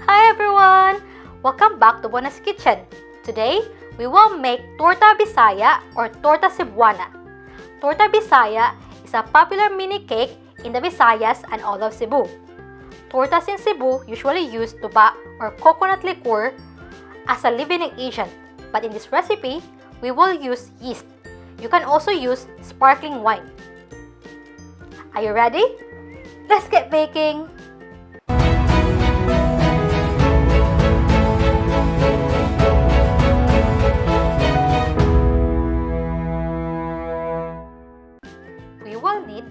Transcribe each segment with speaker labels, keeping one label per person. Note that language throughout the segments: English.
Speaker 1: Hi everyone! Welcome back to Bona's Kitchen. Today, we will make Torta Bisaya or Torta Cebuana. Torta Bisaya is a popular mini cake in the Visayas and all of Cebu. Tortas in Cebu usually use tuba or coconut liqueur as a leavening agent, but in this recipe, we will use yeast. You can also use sparkling wine. Are you ready? Let's get baking! We will need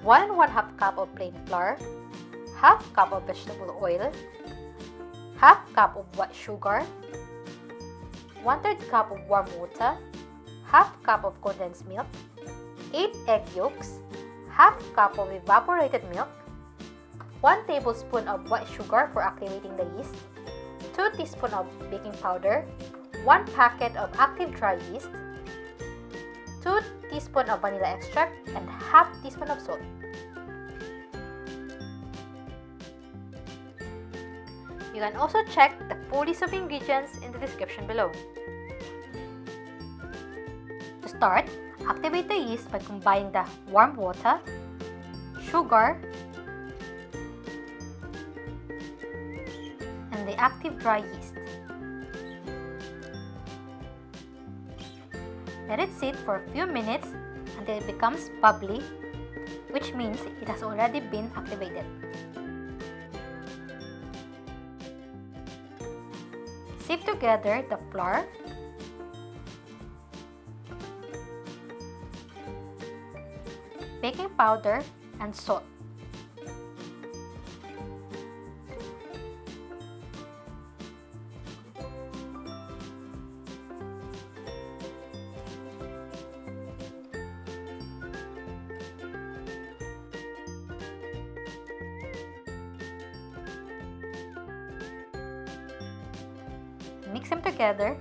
Speaker 1: 1 1/2 cup of plain flour, half cup of vegetable oil, half cup of white sugar, 1/3 cup of warm water, half cup of condensed milk, 8 egg yolks, half cup of evaporated milk, 1 tablespoon of white sugar for activating the yeast, 2 teaspoons of baking powder, 1 packet of active dry yeast, 2 teaspoons of vanilla extract, and half teaspoon of salt. You can also check the full list of ingredients in the description below. To start, activate the yeast by combining the warm water, sugar, and the active dry yeast. Let it sit for a few minutes until it becomes bubbly, which means it has already been activated. Sieve together the flour, baking powder, and salt. Mix them together.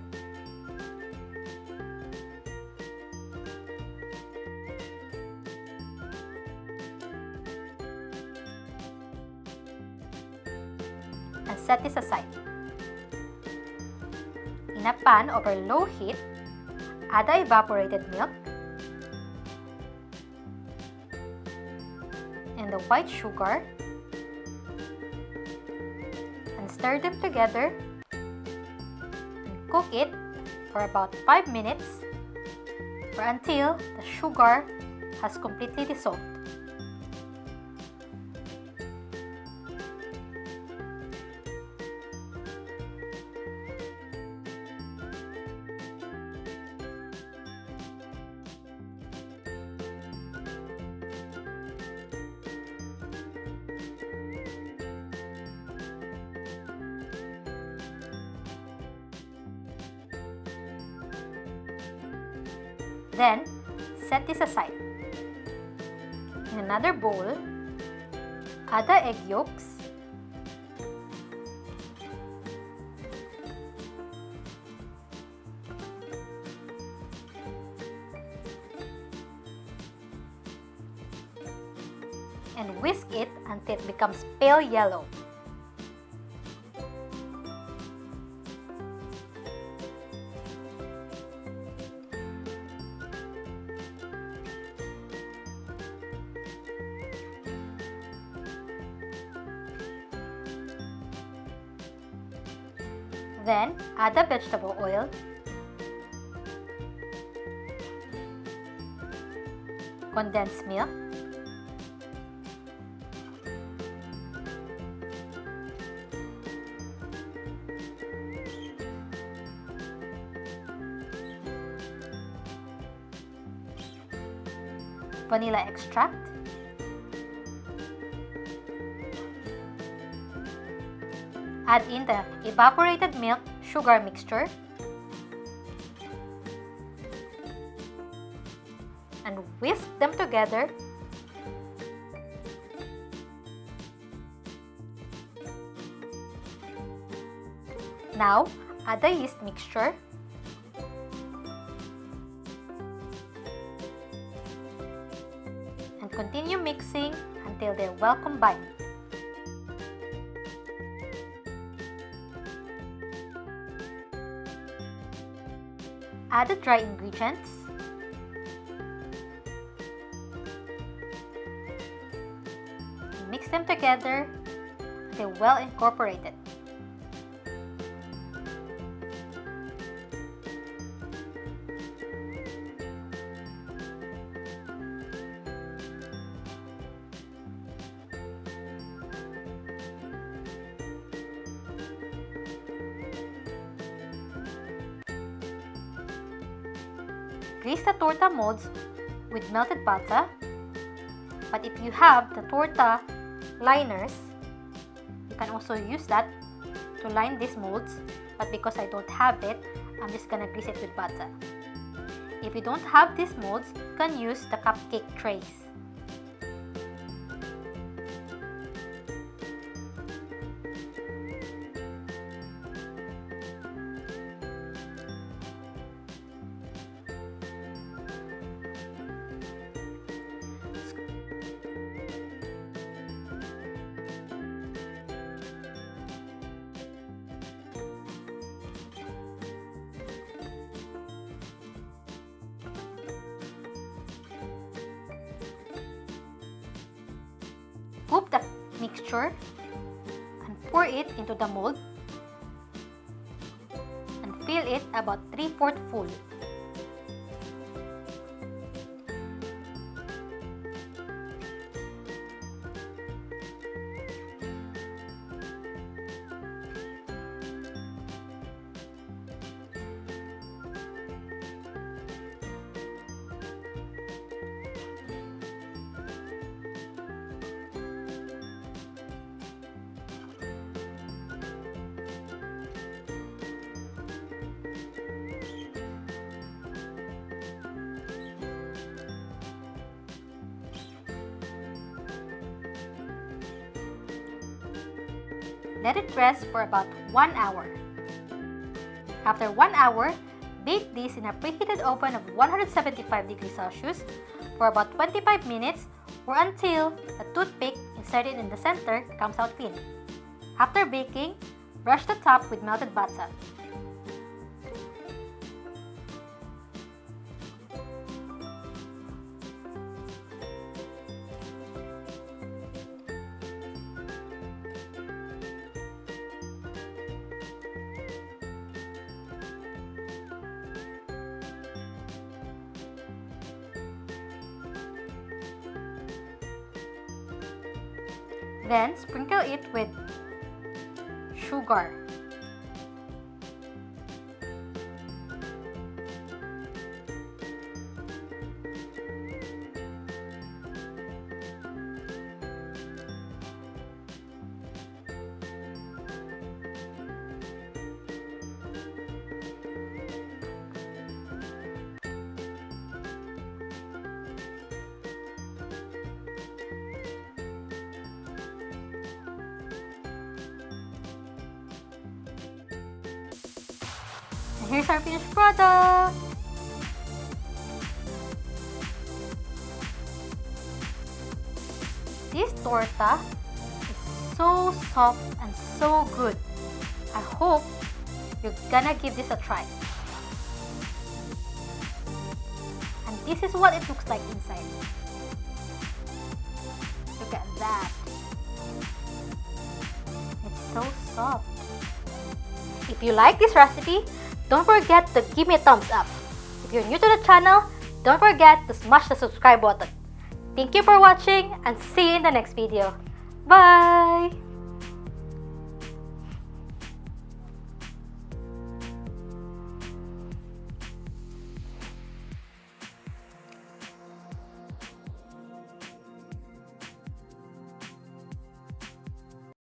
Speaker 1: And set this aside. In a pan over low heat, add the evaporated milk and the white sugar and stir them together. Cook it for about 5 minutes or until the sugar has completely dissolved. Then, set this aside. In another bowl, add the egg yolks, and whisk it until it becomes pale yellow. Then, add the vegetable oil, condensed milk, vanilla extract, add in the evaporated milk sugar mixture, and whisk them together. Now, add the yeast mixture, and continue mixing until they're well combined. Add the dry ingredients. Mix them together until well incorporated. Grease the torta molds with melted butter, but if you have the torta liners, you can also use that to line these molds, but because I don't have it, I'm just gonna grease it with butter. If you don't have these molds, you can use the cupcake trays. Scoop the mixture and pour it into the mold and fill it about 3/4 full. Let it rest for about 1 hour. After 1 hour, bake this in a preheated oven of 175 degrees Celsius for about 25 minutes or until the toothpick inserted in the center comes out clean. After baking, brush the top with melted butter. Then sprinkle it with sugar. And here's our finished product! This torta is so soft and so good. I hope you're gonna give this a try. And this is what it looks like inside. Look at that. It's so soft. If you like this recipe, don't forget to give me a thumbs up. If you're new to the channel, don't forget to smash the subscribe button. Thank you for watching and see you in the next video. Bye!